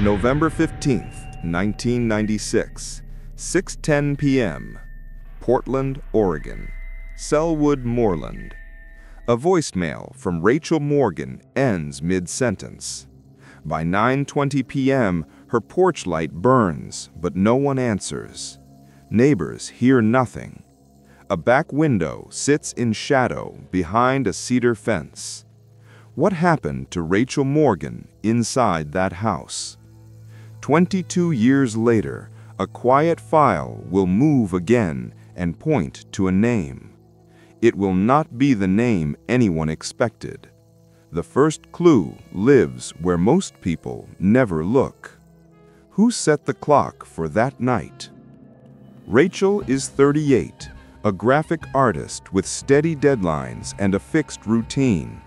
November 15th, 1996, 6:10 p.m., Portland, Oregon, Selwood Moreland. A voicemail from Rachel Morgan ends mid-sentence. By 9:20 p.m., her porch light burns, but no one answers. Neighbors hear nothing. A back window sits in shadow behind a cedar fence. What happened to Rachel Morgan inside that house? 22 years later, a quiet file will move again and point to a name. It will not be the name anyone expected. The first clue lives where most people never look. Who set the clock for that night? Rachel is 38, a graphic artist with steady deadlines and a fixed routine.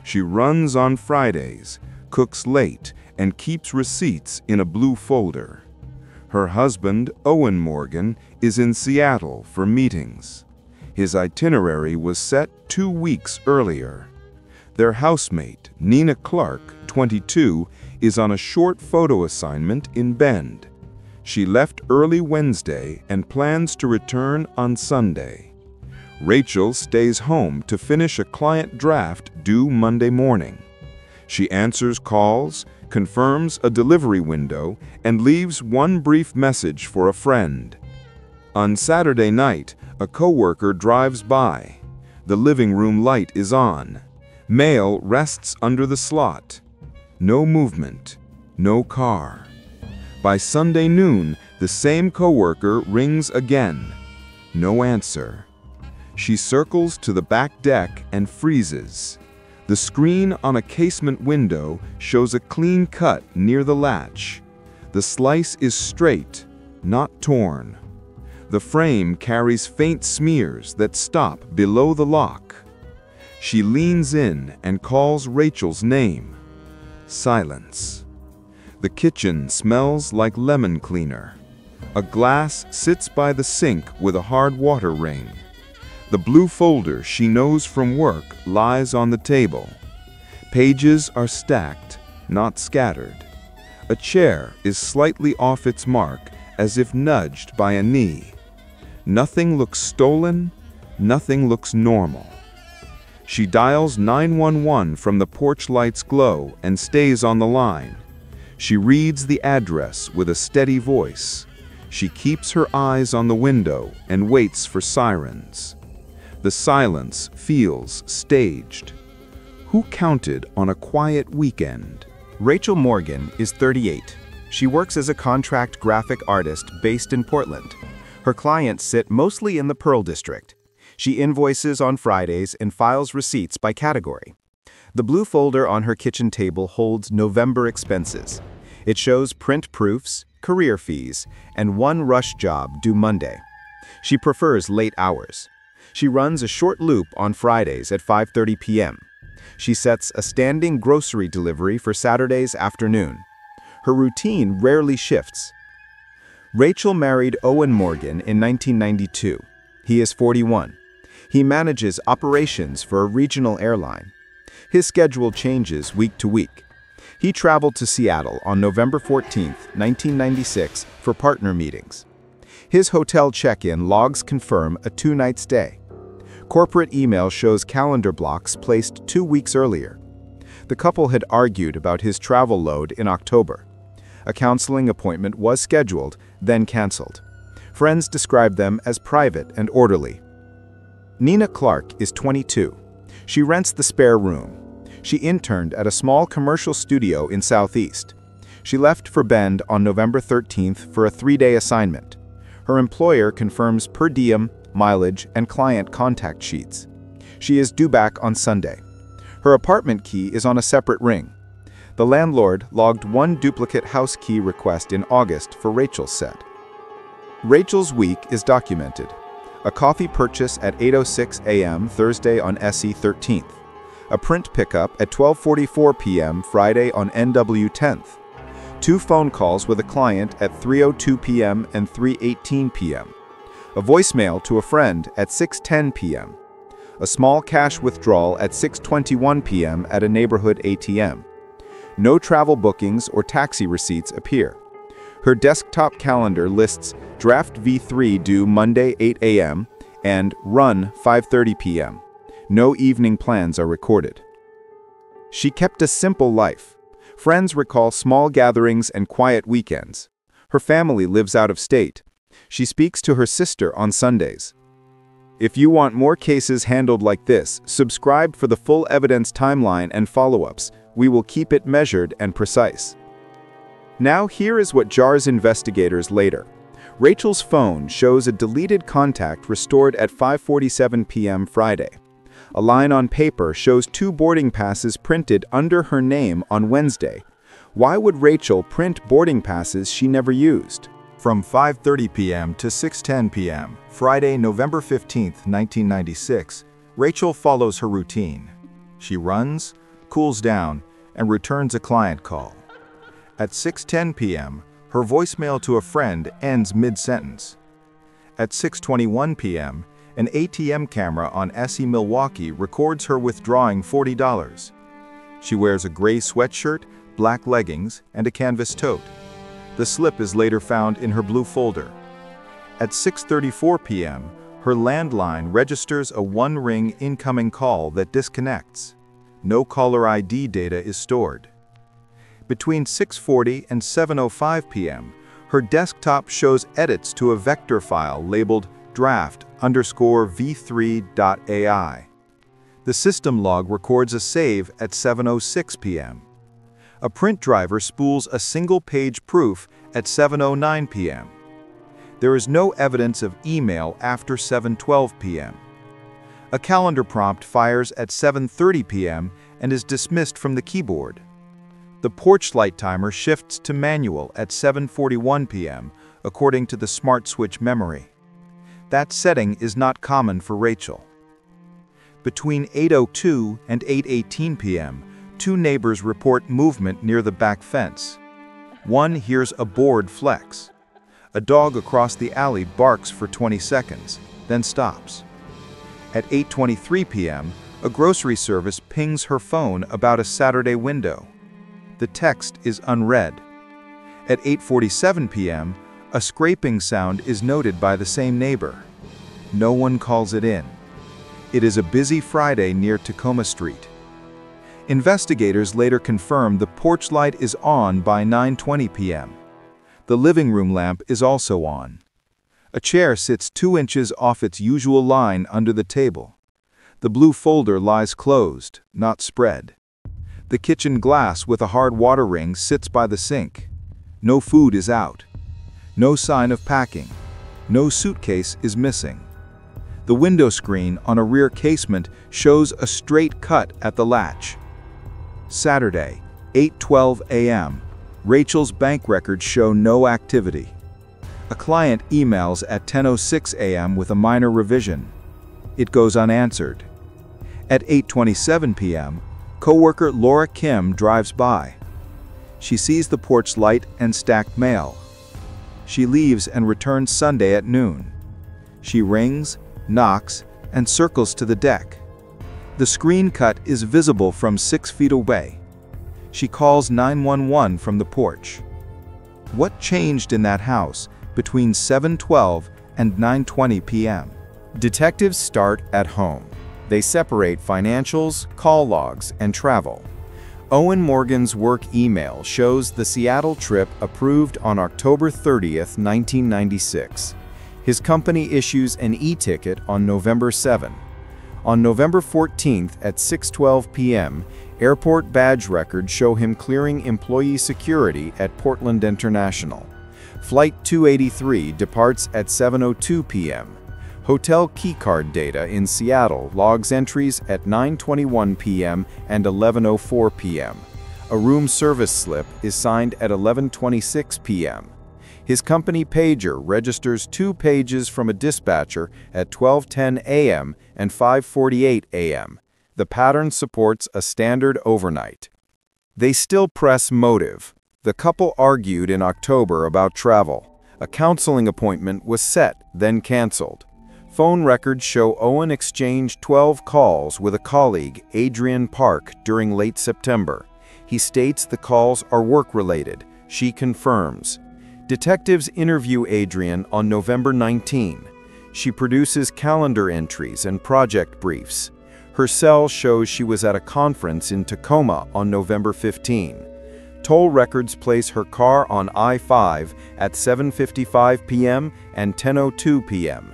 She runs on Fridays, cooks late, and keeps receipts in a blue folder. Her husband, Owen Morgan, is in Seattle for meetings. His itinerary was set 2 weeks earlier. Their housemate, Nina Clark, 22, is on a short photo assignment in Bend. She left early Wednesday and plans to return on Sunday. Rachel stays home to finish a client draft due Monday morning. She answers calls, confirms a delivery window, and leaves one brief message for a friend. On Saturday night, a coworker drives by. The living room light is on. Mail rests under the slot. No movement, no car. By Sunday noon, the same coworker rings again. No answer. She circles to the back deck and freezes. The screen on a casement window shows a clean cut near the latch. The slice is straight, not torn. The frame carries faint smears that stop below the lock. She leans in and calls Rachel's name. Silence. The kitchen smells like lemon cleaner. A glass sits by the sink with a hard water ring. The blue folder she knows from work lies on the table. Pages are stacked, not scattered. A chair is slightly off its mark, as if nudged by a knee. Nothing looks stolen, nothing looks normal. She dials 911 from the porch light's glow and stays on the line. She reads the address with a steady voice. She keeps her eyes on the window and waits for sirens. The silence feels staged. Who counted on a quiet weekend? Rachel Morgan is 38. She works as a contract graphic artist based in Portland. Her clients sit mostly in the Pearl District. She invoices on Fridays and files receipts by category. The blue folder on her kitchen table holds November expenses. It shows print proofs, career fees, and one rush job due Monday. She prefers late hours. She runs a short loop on Fridays at 5:30 p.m. She sets a standing grocery delivery for Saturdays afternoon. Her routine rarely shifts. Rachel married Owen Morgan in 1992. He is 41. He manages operations for a regional airline. His schedule changes week to week. He traveled to Seattle on November 14, 1996 for partner meetings. His hotel check-in logs confirm a 2-night stay. Corporate email shows calendar blocks placed 2 weeks earlier. The couple had argued about his travel load in October. A counseling appointment was scheduled, then canceled. Friends described them as private and orderly. Nina Clark is 22. She rents the spare room. She interned at a small commercial studio in Southeast. She left for Bend on November 13th for a 3-day assignment. Her employer confirms per diem, mileage, and client contact sheets. She is due back on Sunday. Her apartment key is on a separate ring. The landlord logged one duplicate house key request in August for Rachel's set. Rachel's week is documented. A coffee purchase at 8:06 a.m. Thursday on SE 13th. A print pickup at 12:44 p.m. Friday on NW 10th. 2 phone calls with a client at 3:02 p.m. and 3:18 p.m. A voicemail to a friend at 6:10 p.m. A small cash withdrawal at 6:21 p.m. at a neighborhood ATM. No travel bookings or taxi receipts appear. Her desktop calendar lists draft V3 due Monday 8 a.m. and run 5:30 p.m. No evening plans are recorded. She kept a simple life. Friends recall small gatherings and quiet weekends. Her family lives out of state. She speaks to her sister on Sundays. If you want more cases handled like this, subscribe for the full evidence timeline and follow-ups. We will keep it measured and precise. Now here is what jars investigators later. Rachel's phone shows a deleted contact restored at 5:47 p.m. Friday. A line on paper shows 2 boarding passes printed under her name on Wednesday. Why would Rachel print boarding passes she never used? From 5:30 p.m. to 6:10 p.m., Friday, November 15, 1996, Rachel follows her routine. She runs, cools down, and returns a client call. At 6:10 p.m., her voicemail to a friend ends mid-sentence. At 6:21 p.m., an ATM camera on SE Milwaukee records her withdrawing $40. She wears a gray sweatshirt, black leggings, and a canvas tote. The slip is later found in her blue folder. At 6:34 p.m., her landline registers a one-ring incoming call that disconnects. No caller ID data is stored. Between 6:40 and 7:05 p.m., her desktop shows edits to a vector file labeled draft_v3.ai. The system log records a save at 7:06 p.m. A print driver spools a single-page proof at 7:09 p.m. There is no evidence of email after 7:12 p.m. A calendar prompt fires at 7:30 p.m. and is dismissed from the keyboard. The porch light timer shifts to manual at 7:41 p.m. according to the smart switch memory. That setting is not common for Rachel. Between 8:02 and 8:18 p.m., 2 neighbors report movement near the back fence. One hears a board flex. A dog across the alley barks for 20 seconds, then stops. At 8:23 p.m., a grocery service pings her phone about a Saturday window. The text is unread. At 8:47 p.m., a scraping sound is noted by the same neighbor. No one calls it in. It is a busy Friday near Tacoma Street. Investigators later confirmed the porch light is on by 9:20 p.m. The living room lamp is also on. A chair sits 2 inches off its usual line under the table. The blue folder lies closed, not spread. The kitchen glass with a hard water ring sits by the sink. No food is out. No sign of packing. No suitcase is missing. The window screen on a rear casement shows a straight cut at the latch. Saturday, 8:12 a.m. Rachel's bank records show no activity. A client emails at 10:06 a.m. with a minor revision. It goes unanswered. At 8:27 p.m., coworker Laura Kim drives by. She sees the porch light and stacked mail. She leaves and returns Sunday at noon. She rings, knocks, and circles to the deck. The screen cut is visible from 6 feet away. She calls 911 from the porch. What changed in that house between 7:12 and 9:20 p.m.? Detectives start at home. They separate financials, call logs, and travel. Owen Morgan's work email shows the Seattle trip approved on October 30th, 1996. His company issues an e-ticket on November 7. On November 14th at 6:12 p.m., airport badge records show him clearing employee security at Portland International. Flight 283 departs at 7:02 p.m. Hotel keycard data in Seattle logs entries at 9:21 p.m. and 11:04 p.m. A room service slip is signed at 11:26 p.m. His company pager registers 2 pages from a dispatcher at 12:10 a.m. and 5:48 a.m. The pattern supports a standard overnight. They still press motive. The couple argued in October about travel. A counseling appointment was set, then canceled. Phone records show Owen exchanged 12 calls with a colleague, Adrian Park, during late September. He states the calls are work-related. She confirms. Detectives interview Adrian on November 19. She produces calendar entries and project briefs. Her cell shows she was at a conference in Tacoma on November 15. Toll records place her car on I-5 at 7:55 p.m. and 10:02 p.m.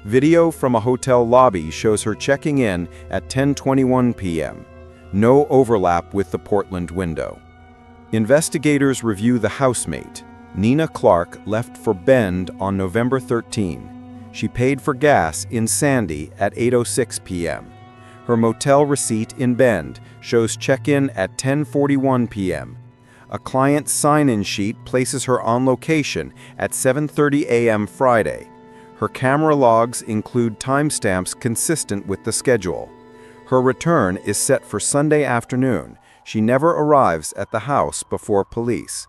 Video from a hotel lobby shows her checking in at 10:21 p.m. No overlap with the Portland window. Investigators review the housemate. Nina Clark left for Bend on November 13. She paid for gas in Sandy at 8:06 p.m. Her motel receipt in Bend shows check-in at 10:41 p.m. A client's sign-in sheet places her on location at 7:30 a.m. Friday. Her camera logs include timestamps consistent with the schedule. Her return is set for Sunday afternoon. She never arrives at the house before police.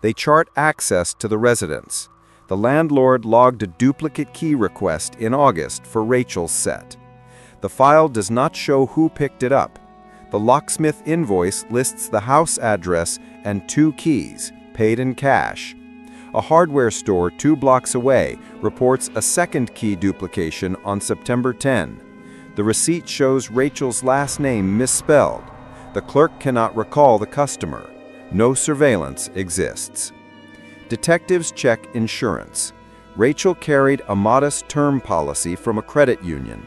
They chart access to the residence. The landlord logged a duplicate key request in August for Rachel's set. The file does not show who picked it up. The locksmith invoice lists the house address and 2 keys, paid in cash. A hardware store 2 blocks away reports a second key duplication on September 10. The receipt shows Rachel's last name misspelled. The clerk cannot recall the customer. No surveillance exists. Detectives check insurance. Rachel carried a modest term policy from a credit union.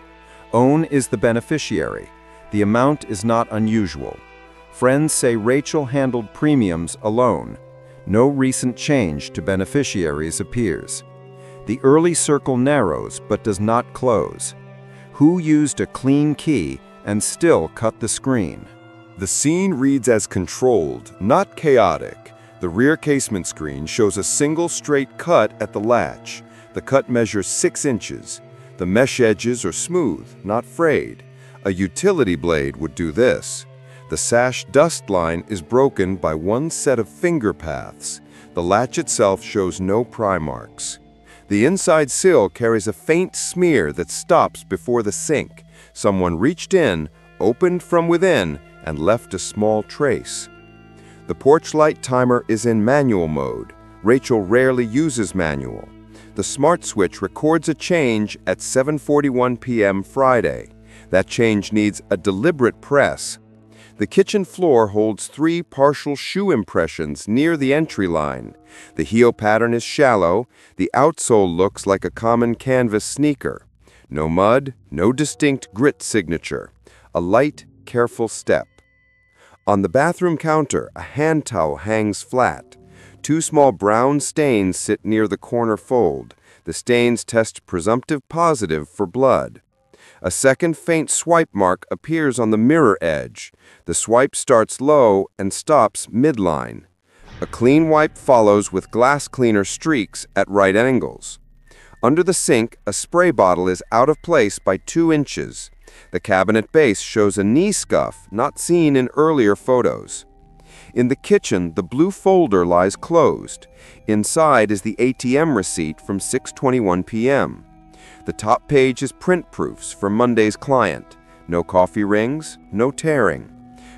OWN is the beneficiary. The amount is not unusual. Friends say Rachel handled premiums alone. No recent change to beneficiaries appears. The early circle narrows but does not close. Who used a clean key and still cut the screen? The scene reads as controlled, not chaotic. The rear casement screen shows a single straight cut at the latch. The cut measures 6 inches. The mesh edges are smooth, not frayed. A utility blade would do this. The sash dust line is broken by 1 set of finger paths. The latch itself shows no pry marks. The inside sill carries a faint smear that stops before the sink. Someone reached in, opened from within, and left a small trace. The porch light timer is in manual mode. Rachel rarely uses manual. The smart switch records a change at 7:41 p.m. Friday. That change needs a deliberate press. The kitchen floor holds 3 partial shoe impressions near the entry line. The heel pattern is shallow. The outsole looks like a common canvas sneaker. No mud, no distinct grit signature. A light, careful step. On the bathroom counter, a hand towel hangs flat. 2 small brown stains sit near the corner fold. The stains test presumptive positive for blood. A second faint swipe mark appears on the mirror edge. The swipe starts low and stops midline. A clean wipe follows with glass cleaner streaks at right angles. Under the sink, a spray bottle is out of place by 2 inches. The cabinet base shows a knee scuff not seen in earlier photos. In the kitchen, the blue folder lies closed. Inside is the ATM receipt from 6:21 p.m. The top page is print proofs for Monday's client. No coffee rings, no tearing.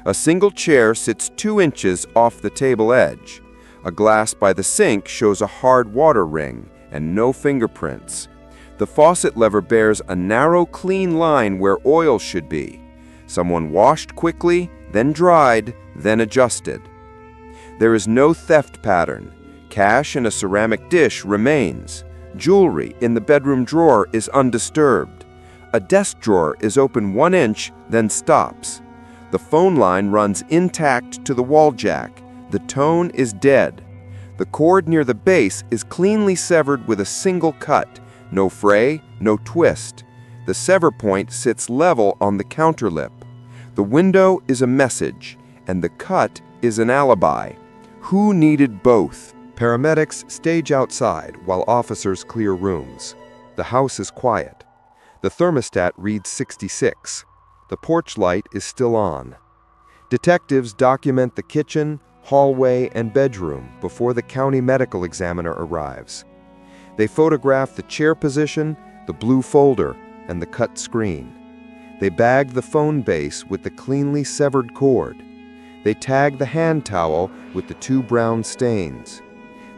A single chair sits 2 inches off the table edge. A glass by the sink shows a hard water ring and no fingerprints. The faucet lever bears a narrow, clean line where oil should be. Someone washed quickly, then dried, then adjusted. There is no theft pattern. Cash in a ceramic dish remains. Jewelry in the bedroom drawer is undisturbed. A desk drawer is open 1 inch, then stops. The phone line runs intact to the wall jack. The tone is dead. The cord near the base is cleanly severed with a single cut. No fray, no twist. The sever point sits level on the counter lip. The window is a message, and the cut is an alibi. Who needed both? Paramedics stage outside while officers clear rooms. The house is quiet. The thermostat reads 66. The porch light is still on. Detectives document the kitchen, hallway, and bedroom before the county medical examiner arrives. They photograph the chair position, the blue folder, and the cut screen. They bag the phone base with the cleanly severed cord. They tag the hand towel with the 2 brown stains.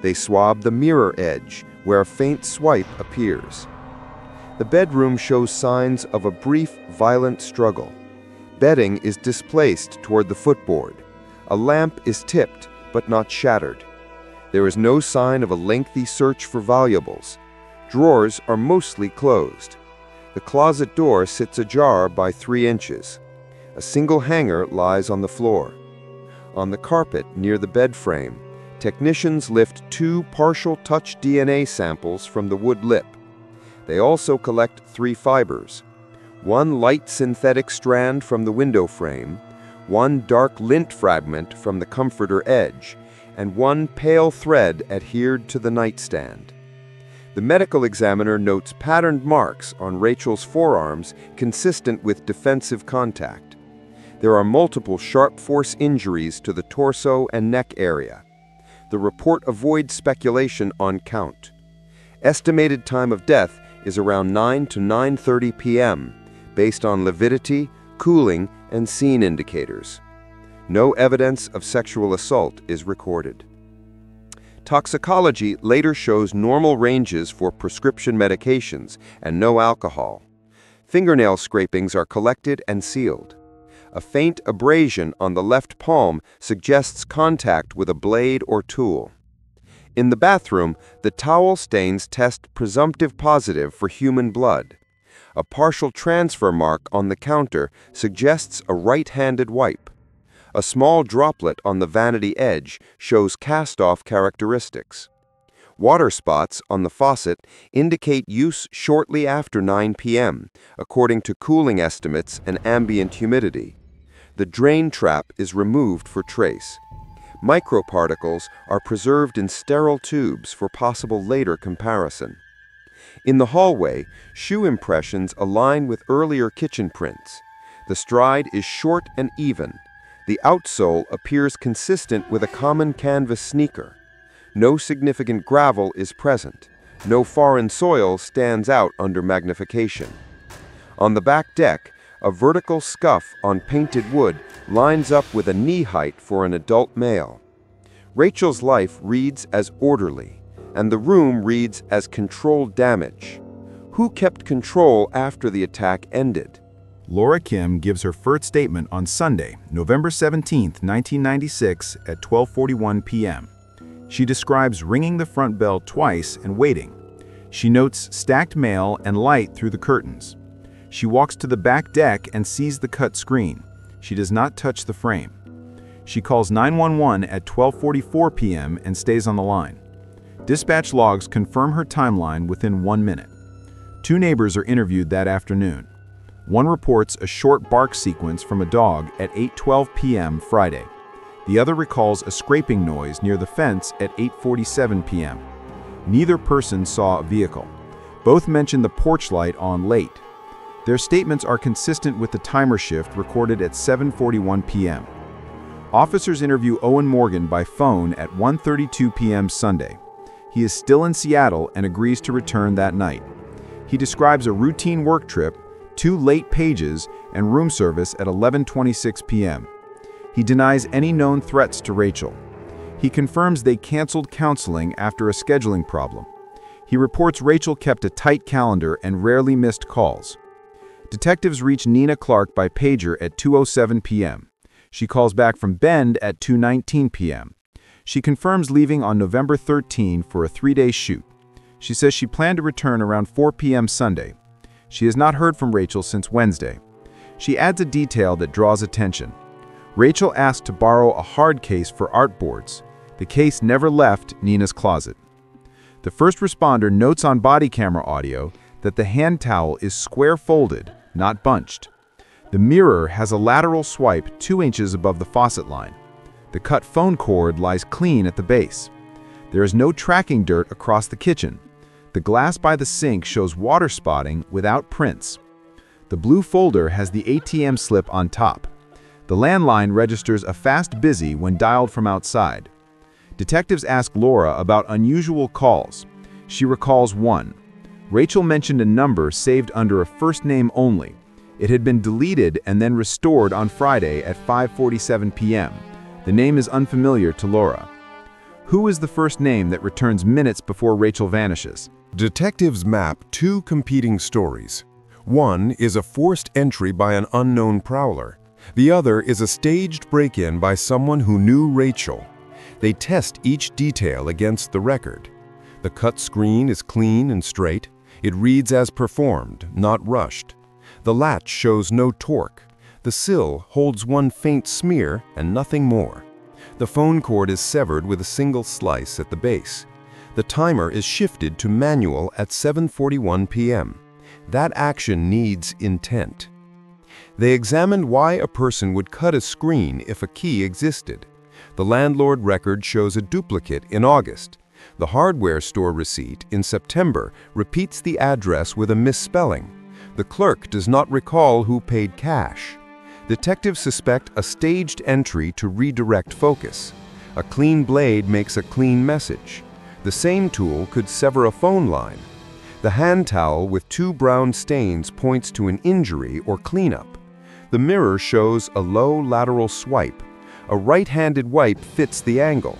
They swab the mirror edge, where a faint swipe appears. The bedroom shows signs of a brief, violent struggle. Bedding is displaced toward the footboard. A lamp is tipped, but not shattered. There is no sign of a lengthy search for valuables. Drawers are mostly closed. The closet door sits ajar by 3 inches. A single hanger lies on the floor. On the carpet near the bed frame, technicians lift 2 partial touch DNA samples from the wood lip. They also collect 3 fibers. 1 light synthetic strand from the window frame, 1 dark lint fragment from the comforter edge, and 1 pale thread adhered to the nightstand. The medical examiner notes patterned marks on Rachel's forearms consistent with defensive contact. There are multiple sharp force injuries to the torso and neck area. The report avoids speculation on count. Estimated time of death is around 9 to 9:30 p.m., based on lividity, cooling, and scene indicators. No evidence of sexual assault is recorded. Toxicology later shows normal ranges for prescription medications and no alcohol. Fingernail scrapings are collected and sealed. A faint abrasion on the left palm suggests contact with a blade or tool. In the bathroom, the towel stains test presumptive positive for human blood. A partial transfer mark on the counter suggests a right-handed wipe. A small droplet on the vanity edge shows cast-off characteristics. Water spots on the faucet indicate use shortly after 9 p.m., according to cooling estimates and ambient humidity. The drain trap is removed for trace. Microparticles are preserved in sterile tubes for possible later comparison. In the hallway, shoe impressions align with earlier kitchen prints. The stride is short and even. The outsole appears consistent with a common canvas sneaker. No significant gravel is present. No foreign soil stands out under magnification. On the back deck, a vertical scuff on painted wood lines up with a knee height for an adult male. Rachel's life reads as orderly, and the room reads as controlled damage. Who kept control after the attack ended? Laura Kim gives her first statement on Sunday, November 17, 1996 at 12:41 p.m. She describes ringing the front bell twice and waiting. She notes stacked mail and light through the curtains. She walks to the back deck and sees the cut screen. She does not touch the frame. She calls 911 at 12:44 p.m. and stays on the line. Dispatch logs confirm her timeline within 1 minute. 2 neighbors are interviewed that afternoon. One reports a short bark sequence from a dog at 8:12 p.m. Friday. The other recalls a scraping noise near the fence at 8:47 p.m. Neither person saw a vehicle. Both mention the porch light on late. Their statements are consistent with the timer shift recorded at 7:41 p.m. Officers interview Owen Morgan by phone at 1:32 p.m. Sunday. He is still in Seattle and agrees to return that night. He describes a routine work trip, 2 late pages, and room service at 11:26 p.m. He denies any known threats to Rachel. He confirms they canceled counseling after a scheduling problem. He reports Rachel kept a tight calendar and rarely missed calls. Detectives reach Nina Clark by pager at 2:07 p.m. She calls back from Bend at 2:19 p.m. She confirms leaving on November 13 for a 3-day shoot. She says she planned to return around 4 p.m. Sunday. She has not heard from Rachel since Wednesday. She adds a detail that draws attention. Rachel asked to borrow a hard case for artboards. The case never left Nina's closet. The first responder notes on body camera audio that the hand towel is square folded, not bunched. The mirror has a lateral swipe 2 inches above the faucet line. The cut phone cord lies clean at the base. There is no tracking dirt across the kitchen. The glass by the sink shows water spotting without prints. The blue folder has the ATM slip on top. The landline registers a fast busy when dialed from outside. Detectives ask Laura about unusual calls. She recalls one. Rachel mentioned a number saved under a first name only. It had been deleted and then restored on Friday at 5:47 p.m., The name is unfamiliar to Laura. Who is the first name that returns minutes before Rachel vanishes? Detectives map two competing stories. One is a forced entry by an unknown prowler. The other is a staged break-in by someone who knew Rachel. They test each detail against the record. The cut screen is clean and straight. It reads as performed, not rushed. The latch shows no torque. The sill holds one faint smear and nothing more. The phone cord is severed with a single slice at the base. The timer is shifted to manual at 7:41 p.m. That action needs intent. They examined why a person would cut a screen if a key existed. The landlord record shows a duplicate in August. The hardware store receipt in September repeats the address with a misspelling. The clerk does not recall who paid cash. Detectives suspect a staged entry to redirect focus. A clean blade makes a clean message. The same tool could sever a phone line. The hand towel with two brown stains points to an injury or cleanup. The mirror shows a low lateral swipe. A right-handed wipe fits the angle.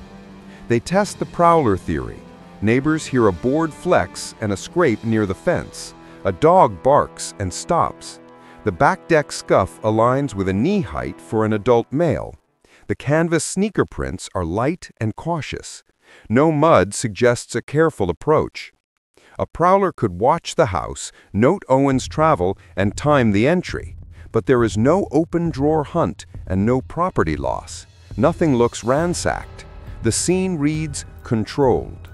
They test the prowler theory. Neighbors hear a board flex and a scrape near the fence. A dog barks and stops. The back deck scuff aligns with a knee height for an adult male. The canvas sneaker prints are light and cautious. No mud suggests a careful approach. A prowler could watch the house, note Owen's travel, and time the entry. But there is no open drawer hunt and no property loss. Nothing looks ransacked. The scene reads controlled.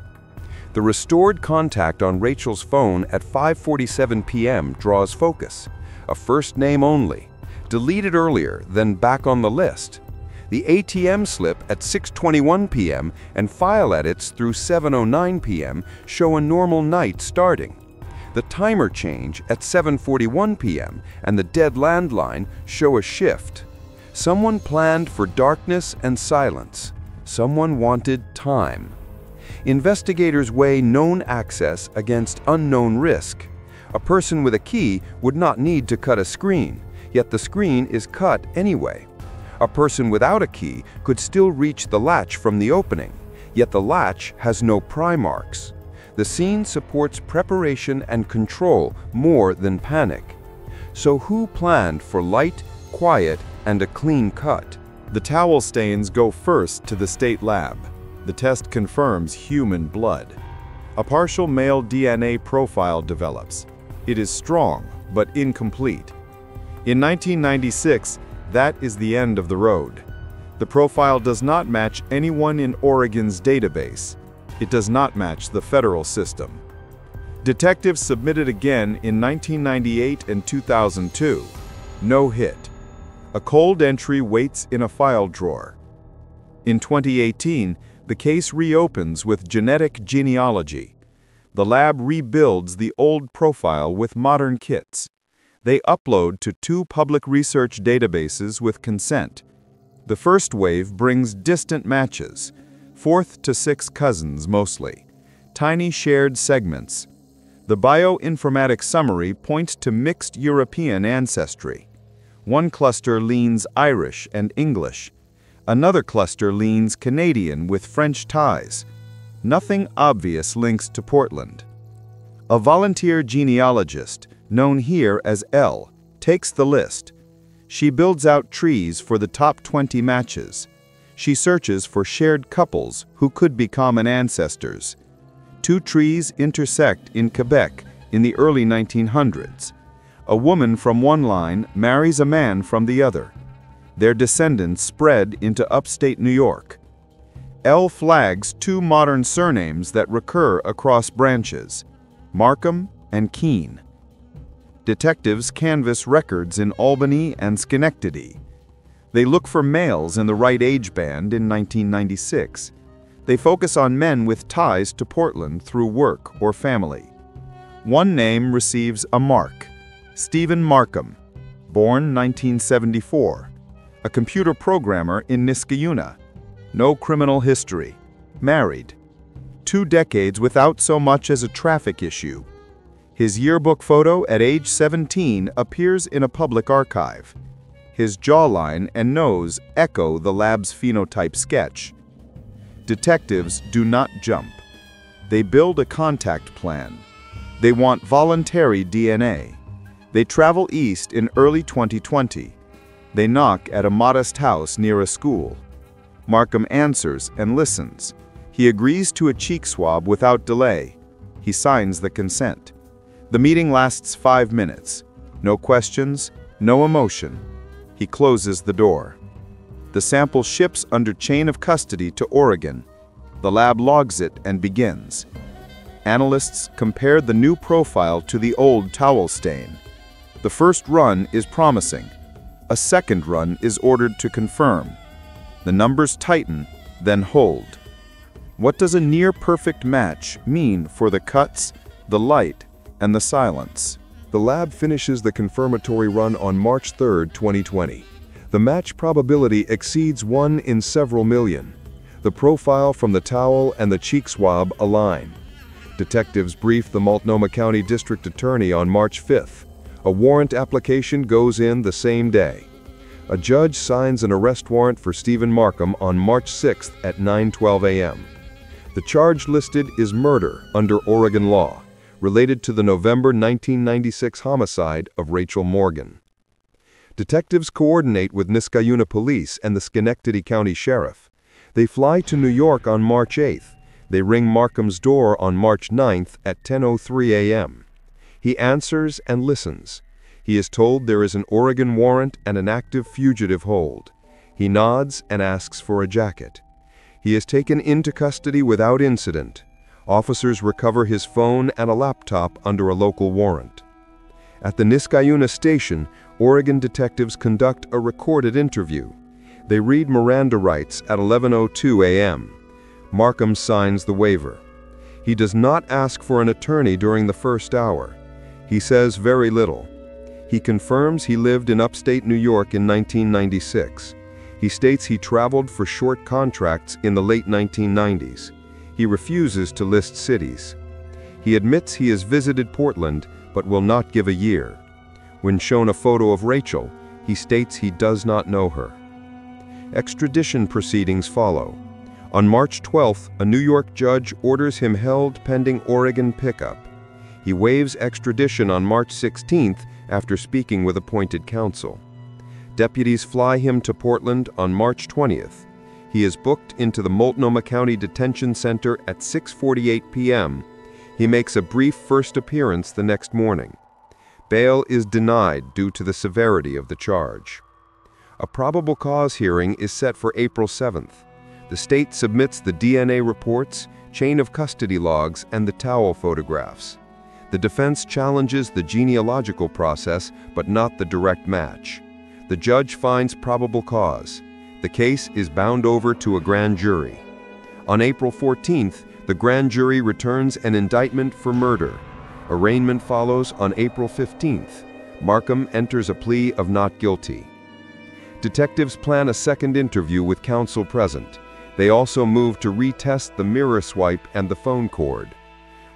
The restored contact on Rachel's phone at 5:47 p.m. draws focus. A first name only. Deleted earlier, then back on the list. The ATM slip at 6:21 p.m. and file edits through 7:09 p.m. show a normal night starting. The timer change at 7:41 p.m. and the dead landline show a shift. Someone planned for darkness and silence. Someone wanted time. Investigators weigh known access against unknown risk. A person with a key would not need to cut a screen, yet the screen is cut anyway. A person without a key could still reach the latch from the opening, yet the latch has no pry marks. The scene supports preparation and control more than panic. So who planned for light, quiet, and a clean cut? The towel stains go first to the state lab. The test confirms human blood. A partial male DNA profile develops. It is strong, but incomplete. In 1996, that is the end of the road. The profile does not match anyone in Oregon's database. It does not match the federal system. Detectives submitted again in 1998 and 2002. No hit. A cold entry waits in a file drawer. In 2018, the case reopens with genetic genealogy. The lab rebuilds the old profile with modern kits. They upload to two public research databases with consent. The first wave brings distant matches, fourth to sixth cousins mostly, tiny shared segments. The bioinformatics summary points to mixed European ancestry. One cluster leans Irish and English. Another cluster leans Canadian with French ties. Nothing obvious links to Portland. A volunteer genealogist, known here as L, takes the list. She builds out trees for the top 20 matches. She searches for shared couples who could be common ancestors. Two trees intersect in Quebec in the early 1900s. A woman from one line marries a man from the other. Their descendants spread into upstate New York. L flags two modern surnames that recur across branches, Markham and Keene. Detectives canvass records in Albany and Schenectady. They look for males in the right age band in 1996. They focus on men with ties to Portland through work or family. One name receives a mark, Stephen Markham, born 1974, a computer programmer in Niskayuna. No criminal history. Married. 2 decades without so much as a traffic issue. His yearbook photo at age 17 appears in a public archive. His jawline and nose echo the lab's phenotype sketch. Detectives do not jump. They build a contact plan. They want voluntary DNA. They travel east in early 2020. They knock at a modest house near a school. Markham answers and listens. He agrees to a cheek swab without delay. He signs the consent. The meeting lasts 5 minutes. No questions, no emotion. He closes the door. The sample ships under chain of custody to Oregon. The lab logs it and begins. Analysts compare the new profile to the old towel stain. The first run is promising. A second run is ordered to confirm. The numbers tighten, then hold. What does a near-perfect match mean for the cuts, the light, and the silence? The lab finishes the confirmatory run on March 3, 2020. The match probability exceeds 1 in several million. The profile from the towel and the cheek swab align. Detectives brief the Multnomah County District Attorney on March 5th. A warrant application goes in the same day. A judge signs an arrest warrant for Stephen Markham on March 6th at 9:12 a.m. The charge listed is murder under Oregon law, related to the November 1996 homicide of Rachel Morgan. Detectives coordinate with Niskayuna Police and the Schenectady County Sheriff. They fly to New York on March 8th. They ring Markham's door on March 9th at 10:03 a.m. He answers and listens. He is told there is an Oregon warrant and an active fugitive hold. He nods and asks for a jacket. He is taken into custody without incident. Officers recover his phone and a laptop under a local warrant. At the Niskayuna station, Oregon detectives conduct a recorded interview. They read Miranda rights at 11:02 a.m. Markham signs the waiver. He does not ask for an attorney during the first hour. He says very little. He confirms he lived in upstate New York in 1996. He states he traveled for short contracts in the late 1990s. He refuses to list cities. He admits he has visited Portland, but will not give a year. When shown a photo of Rachel, he states he does not know her. Extradition proceedings follow. On March 12th, a New York judge orders him held pending Oregon pickup. He waives extradition on March 16th after speaking with appointed counsel. Deputies fly him to Portland on March 20th. He is booked into the Multnomah County Detention Center at 6:48 p.m. He makes a brief first appearance the next morning. Bail is denied due to the severity of the charge. A probable cause hearing is set for April 7th. The state submits the DNA reports, chain of custody logs, and the towel photographs. The defense challenges the genealogical process, but not the direct match. The judge finds probable cause. The case is bound over to a grand jury. On April 14th, the grand jury returns an indictment for murder. Arraignment follows on April 15th. Markham enters a plea of not guilty. Detectives plan a second interview with counsel present. They also move to retest the mirror swipe and the phone cord.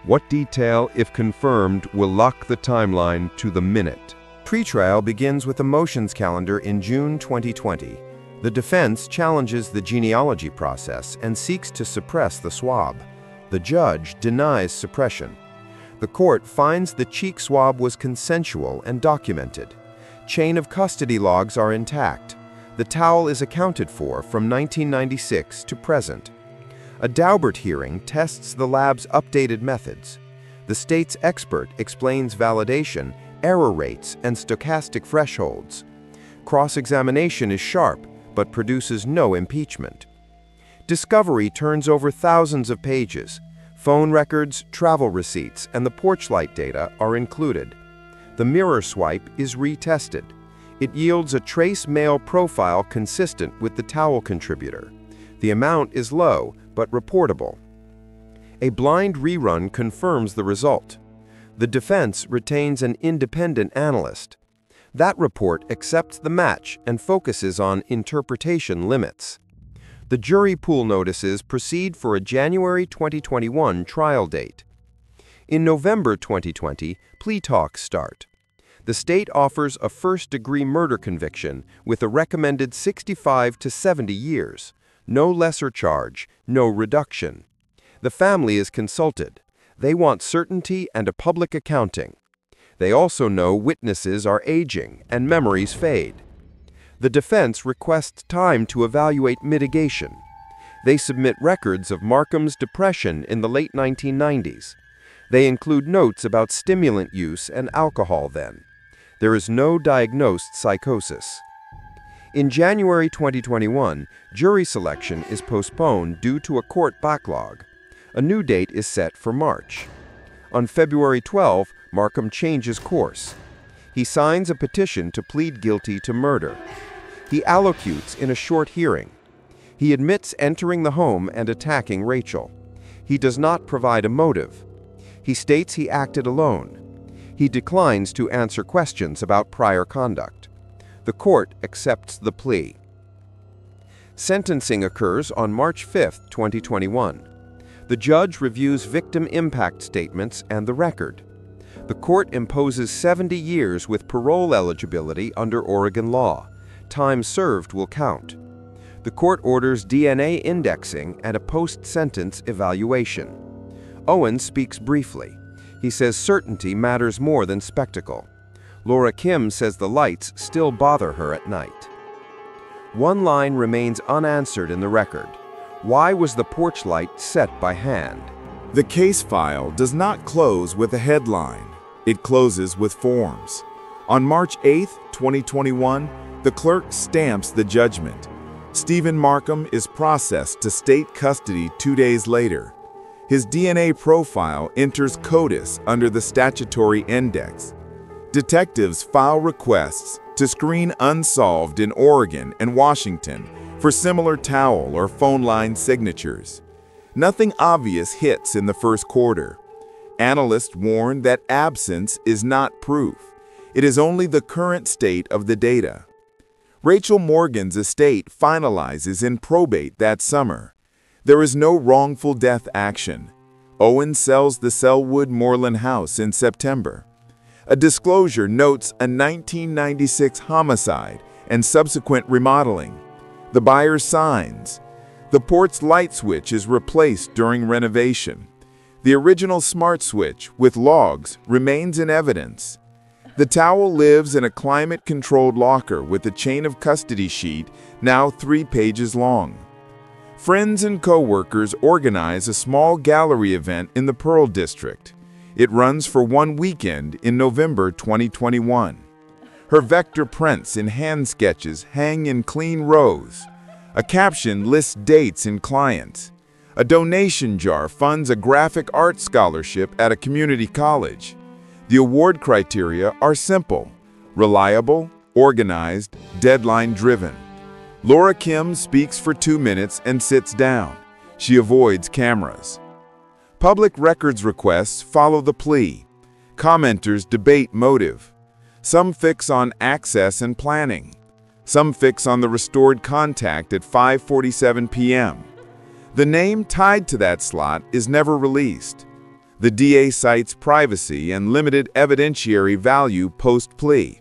What detail, if confirmed, will lock the timeline to the minute? Pretrial begins with a motions calendar in June 2020. The defense challenges the genealogy process and seeks to suppress the swab. The judge denies suppression. The court finds the cheek swab was consensual and documented. Chain of custody logs are intact. The towel is accounted for from 1996 to present. A Daubert hearing tests the lab's updated methods. The state's expert explains validation, error rates, and stochastic thresholds. Cross-examination is sharp, but produces no impeachment. Discovery turns over thousands of pages. Phone records, travel receipts, and the porch light data are included. The mirror swipe is retested. It yields a trace male profile consistent with the towel contributor. The amount is low, but reportable. A blind rerun confirms the result. The defense retains an independent analyst. That report accepts the match and focuses on interpretation limits. The jury pool notices proceed for a January 2021 trial date. In November 2020, plea talks start. The state offers a first-degree murder conviction with a recommended 65 to 70 years. No lesser charge, no reduction. The family is consulted. They want certainty and a public accounting. They also know witnesses are aging and memories fade. The defense requests time to evaluate mitigation. They submit records of Markham's depression in the late 1990s. They include notes about stimulant use and alcohol then. There is no diagnosed psychosis. In January 2021, jury selection is postponed due to a court backlog. A new date is set for March. On February 12, Markham changes course. He signs a petition to plead guilty to murder. He allocutes in a short hearing. He admits entering the home and attacking Rachel. He does not provide a motive. He states he acted alone. He declines to answer questions about prior conduct. The court accepts the plea. Sentencing occurs on March 5, 2021. The judge reviews victim impact statements and the record. The court imposes 70 years with parole eligibility under Oregon law. Time served will count. The court orders DNA indexing and a post-sentence evaluation. Owen speaks briefly. He says certainty matters more than spectacle. Laura Kim says the lights still bother her at night. One line remains unanswered in the record. Why was the porch light set by hand? The case file does not close with a headline. It closes with forms. On March 8, 2021, the clerk stamps the judgment. Stephen Markham is processed to state custody 2 days later. His DNA profile enters CODIS under the statutory index. Detectives file requests to screen unsolved in Oregon and Washington for similar towel or phone line signatures. Nothing obvious hits in the first quarter. Analysts warn that absence is not proof. It is only the current state of the data. Rachel Morgan's estate finalizes in probate that summer. There is no wrongful death action. Owen sells the Selwood Moreland house in September. A disclosure notes a 1996 homicide and subsequent remodeling. The buyer signs. The port's light switch is replaced during renovation. The original smart switch, with logs, remains in evidence. The towel lives in a climate-controlled locker with a chain of custody sheet now 3 pages long. Friends and co-workers organize a small gallery event in the Pearl District. It runs for 1 weekend in November 2021. Her vector prints in hand sketches hang in clean rows. A caption lists dates and clients. A donation jar funds a graphic art scholarship at a community college. The award criteria are simple: reliable, organized, deadline-driven. Laura Kim speaks for 2 minutes and sits down. She avoids cameras. Public records requests follow the plea. Commenters debate motive. Some fix on access and planning. Some fix on the restored contact at 5:47 p.m. The name tied to that slot is never released. The DA cites privacy and limited evidentiary value post-plea.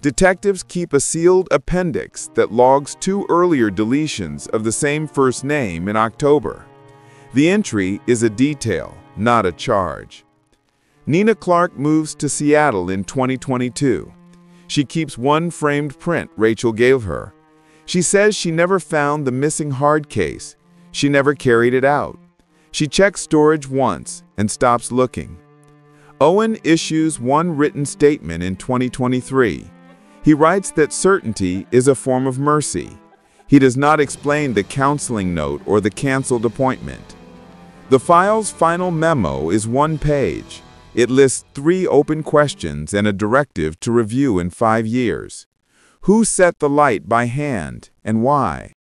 Detectives keep a sealed appendix that logs 2 earlier deletions of the same first name in October. The entry is a detail, not a charge. Nina Clark moves to Seattle in 2022. She keeps one framed print Rachel gave her. She says she never found the missing hard case. She never carried it out. She checks storage once and stops looking. Owen issues one written statement in 2023. He writes that certainty is a form of mercy. He does not explain the counseling note or the canceled appointment. The file's final memo is 1 page. It lists 3 open questions and a directive to review in 5 years. Who set the light by hand and why?